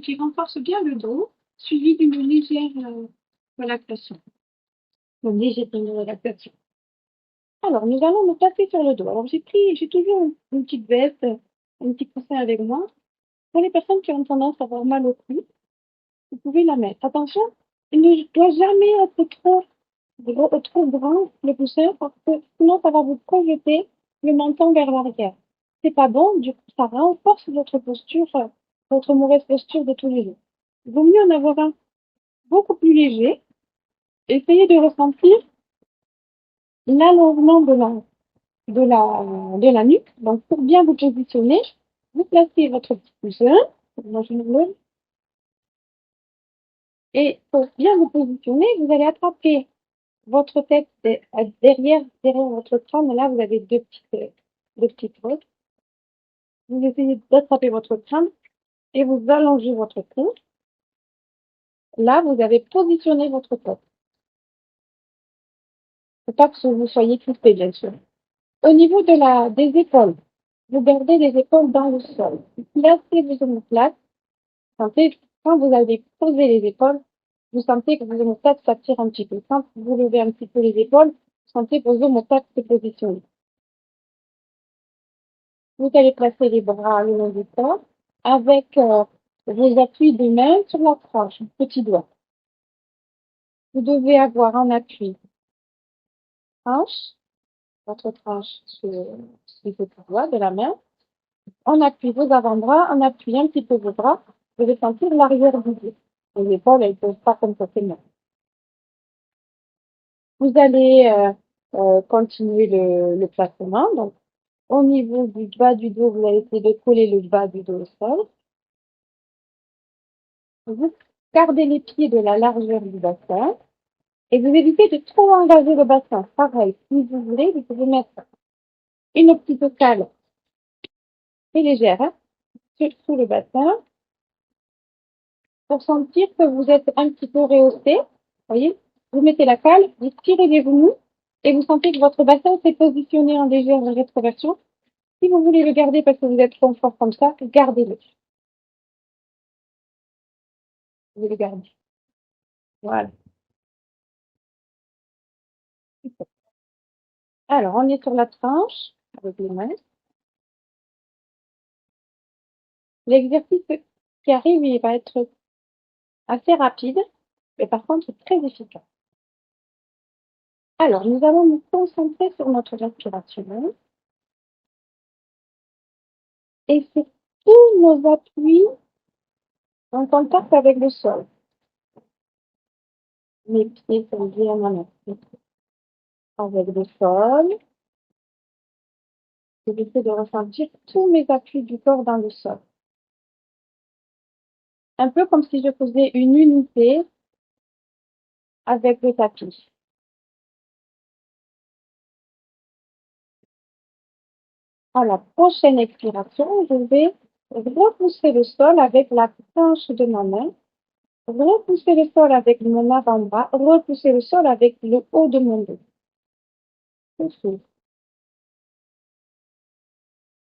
et qui renforce bien le dos, suivi d'une légère relaxation. Une légère relaxation. Alors, nous allons nous placer sur le dos. Alors, j'ai toujours une petite veste, un petit coussin avec moi. Pour les personnes qui ont tendance à avoir mal au cou, vous pouvez la mettre. Attention, il ne doit jamais être trop grand, le coussin, parce que sinon, ça va vous projeter le menton vers l'arrière. C'est pas bon, du coup, ça renforce votre posture, votre mauvaise posture de tous les jours. Il vaut mieux en avoir un beaucoup plus léger. Essayez de ressentir l'allongement de la nuque. Donc, pour bien vous positionner, vous placez votre petit coussin. Moi, je me lève. Et pour bien vous positionner, vous allez attraper votre tête derrière votre crâne. Là, vous avez deux petites roches. Vous essayez d'attraper votre crâne et vous allongez votre cou. Là, vous avez positionné votre tête. Il ne faut pas que vous soyez crispé, bien sûr. Au niveau des épaules, vous gardez les épaules dans le sol. Vous placez vos omoplates. Sentez, quand vous allez poser les épaules, vous sentez que vos omoplates s'attirent un petit peu. Quand vous levez un petit peu les épaules, vous sentez que vos omoplates se positionnent. Vous allez placer les bras le long du corps avec vos appuis des mains sur la tranche, petit doigt. Vous devez avoir en appui tranche, votre tranche sur le petit doigt de la main. On appuie vos avant-bras, on appuie un petit peu vos bras. Vous devez sentir l'arrière du dos. Les épaules, elles ne posent pas comme ça, c'est bien. Vous allez continuer le placement. Donc, au niveau du bas du dos, vous allez essayer de coller le bas du dos au sol. Vous gardez les pieds de la largeur du bassin et vous évitez de trop engager le bassin. Pareil, si vous voulez, vous pouvez mettre une petite cale très légère sous le bassin pour sentir que vous êtes un petit peu rehaussé. Voyez, vous mettez la cale, vous tirez les genoux et vous sentez que votre bassin s'est positionné en légère rétroversion. Si vous voulez le garder parce que vous êtes confort comme ça, gardez-le. Vous le gardez. Voilà. Alors, on est sur la tranche avec les mains. L'exercice qui arrive, il va être assez rapide, mais par contre très efficace. Alors, nous allons nous concentrer sur notre respiration et sur tous nos appuis en contact avec le sol. Mes pieds sont bien en appui avec le sol. J'essaie de ressentir tous mes appuis du corps dans le sol. Un peu comme si je faisais une unité avec le tapis. À la prochaine expiration, je vais repousser le sol avec la planche de ma main, repousser le sol avec mon avant-bras, repousser le sol avec le haut de mon dos. Je souffle.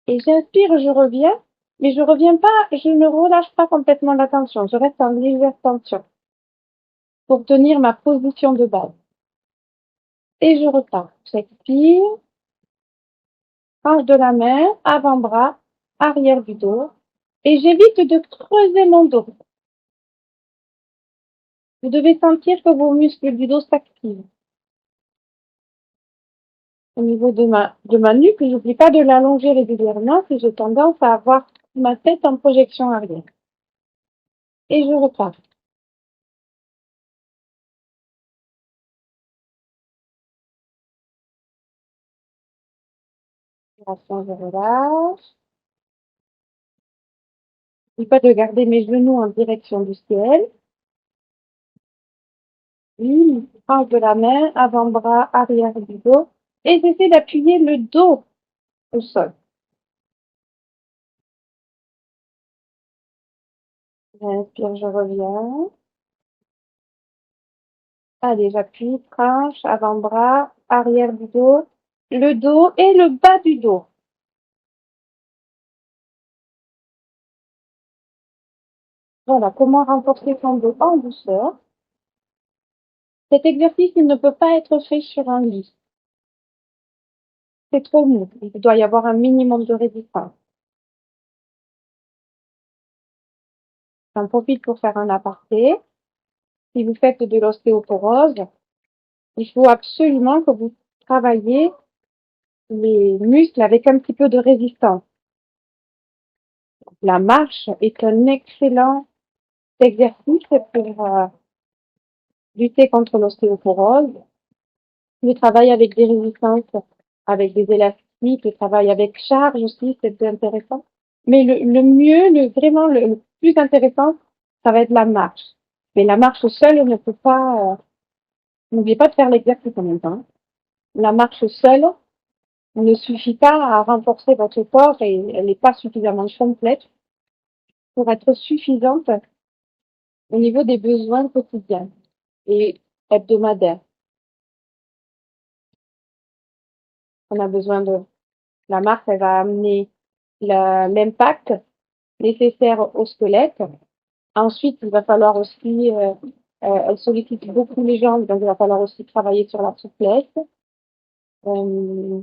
Et j'inspire, je reviens, mais je reviens pas, je ne relâche pas complètement la tension, je reste en légère tension pour tenir ma position de base. Et je repars. J'expire, hanche de la main, avant-bras, arrière du dos, et j'évite de creuser mon dos. Vous devez sentir que vos muscles du dos s'activent. Au niveau de ma nuque, n'oublie pas de l'allonger régulièrement si j'ai tendance à avoir ma tête en projection arrière. Et je repars. Je relâche. N'oublie pas de garder mes genoux en direction du ciel. Une hanche de la main, avant-bras, arrière du dos. Et j'essaie d'appuyer le dos au sol. J'inspire, je reviens. Allez, j'appuie, tranche, avant-bras, arrière du dos, le dos et le bas du dos. Voilà, comment renforcer son dos en douceur. Cet exercice, il ne peut pas être fait sur un lit. C'est trop mou. Il doit y avoir un minimum de résistance. J'en profite pour faire un aparté. Si vous faites de l'ostéoporose, il faut absolument que vous travailliez les muscles avec un petit peu de résistance. La marche est un excellent exercice pour lutter contre l'ostéoporose. Le travail avec des résistances, avec des élastiques, le travail avec charge aussi, c'est intéressant. Mais le mieux, vraiment le plus intéressant, ça va être la marche. Mais la marche seule ne peut pas, n'oubliez pas de faire l'exercice en même temps. La marche seule ne suffit pas à renforcer votre corps et elle n'est pas suffisamment complète pour être suffisante au niveau des besoins quotidiens et hebdomadaires. On a besoin de la marche, elle va amener l'impact nécessaire au squelette. Ensuite, il va falloir aussi, elle sollicite beaucoup les jambes, donc il va falloir aussi travailler sur la souplesse. Euh,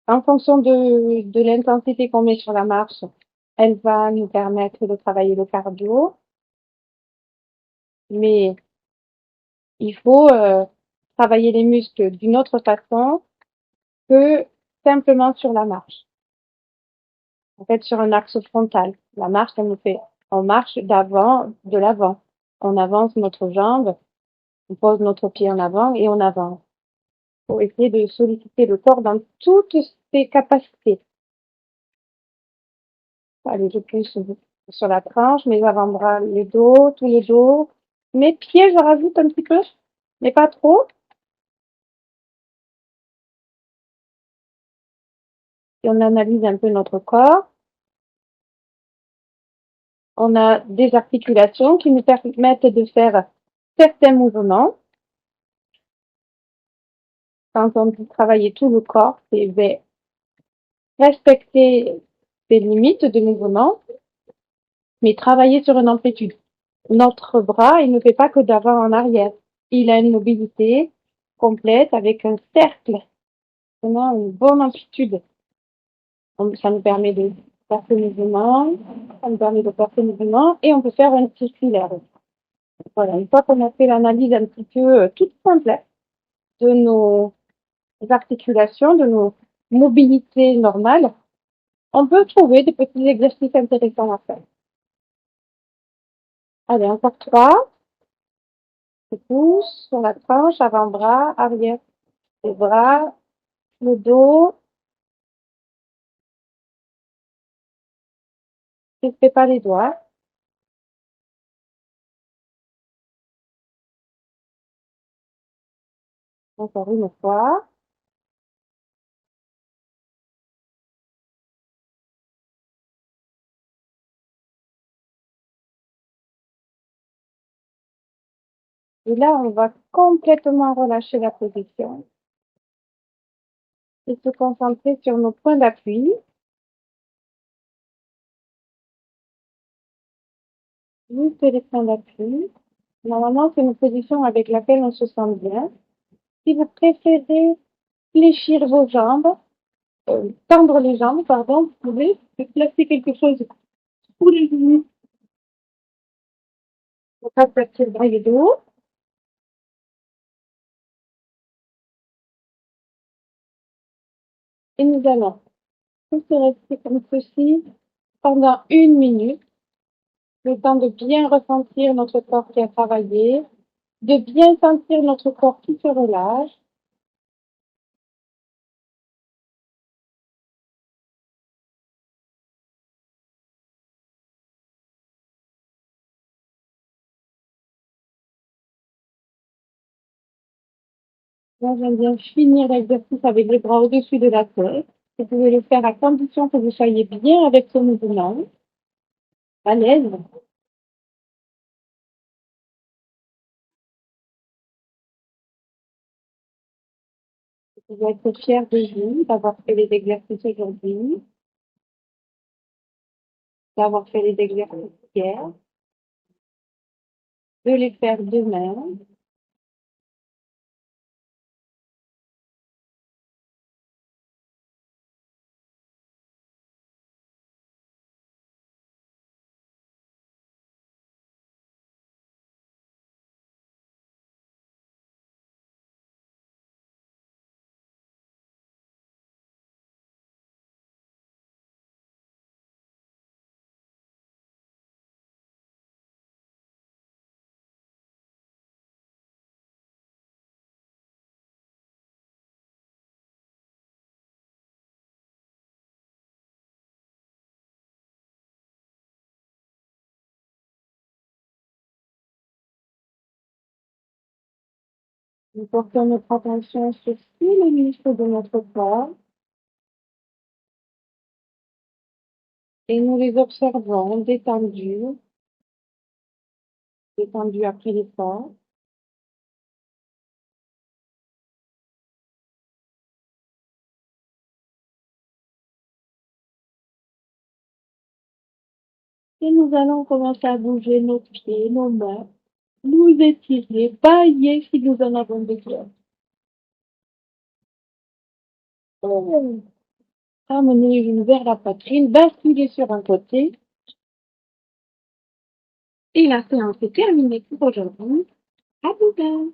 En fonction de l'intensité qu'on met sur la marche, elle va nous permettre de travailler le cardio, mais il faut travailler les muscles d'une autre façon que simplement sur la marche. En fait, sur un axe frontal. La marche, elle nous fait, on marche d'avant, de l'avant. On avance notre jambe, on pose notre pied en avant et on avance. Pour essayer de solliciter le corps dans toutes ses capacités. Allez, je pousse sur la tranche, mes avant-bras, le dos, tout le dos. Mes pieds, je rajoute un petit peu, mais pas trop. Et on analyse un peu notre corps. On a des articulations qui nous permettent de faire certains mouvements. Quand on dit travailler tout le corps, c'est respecter ses limites de mouvement, mais travailler sur une amplitude. Notre bras, il ne fait pas que d'avant en arrière. Il a une mobilité complète avec un cercle, vraiment une bonne amplitude. Ça nous permet de faire ce mouvement, ça nous permet de faire ce mouvement et on peut faire un circulaire. Voilà, une fois qu'on a fait l'analyse un petit peu toute complète de nos articulations, de nos mobilités normales, on peut trouver des petits exercices intéressants à faire. Allez, encore 3. Je pousse sur la tranche, avant-bras, arrière des bras, le dos. Je ne fais pas les doigts. Encore une fois. Et là, on va complètement relâcher la position et se concentrer sur nos points d'appui. Juste les points d'appui. Normalement, c'est une position avec laquelle on se sent bien. Si vous préférez fléchir vos jambes, tendre les jambes, pardon, vous pouvez placer quelque chose sous les genoux pour pas placer le bras et le dos. Et nous allons tous rester comme ceci pendant 1 minute, le temps de bien ressentir notre corps qui a travaillé, de bien sentir notre corps qui se relâche. Moi, j'aime bien finir l'exercice avec les bras au-dessus de la tête. Vous pouvez le faire à condition que vous soyez bien avec ce mouvement, à l'aise. Vous pouvez être fier de vous d'avoir fait les exercices aujourd'hui, d'avoir fait les exercices hier. de les faire demain. Nous portons notre attention sur tous les muscles de notre corps et nous les observons détendus, détendus après l'effort. Et nous allons commencer à bouger nos pieds, nos mains, nous étirer, bailler si nous en avons besoin. Oh. Ramener les genoux vers la poitrine, basculer sur un côté. Et la séance est terminée pour aujourd'hui. À demain.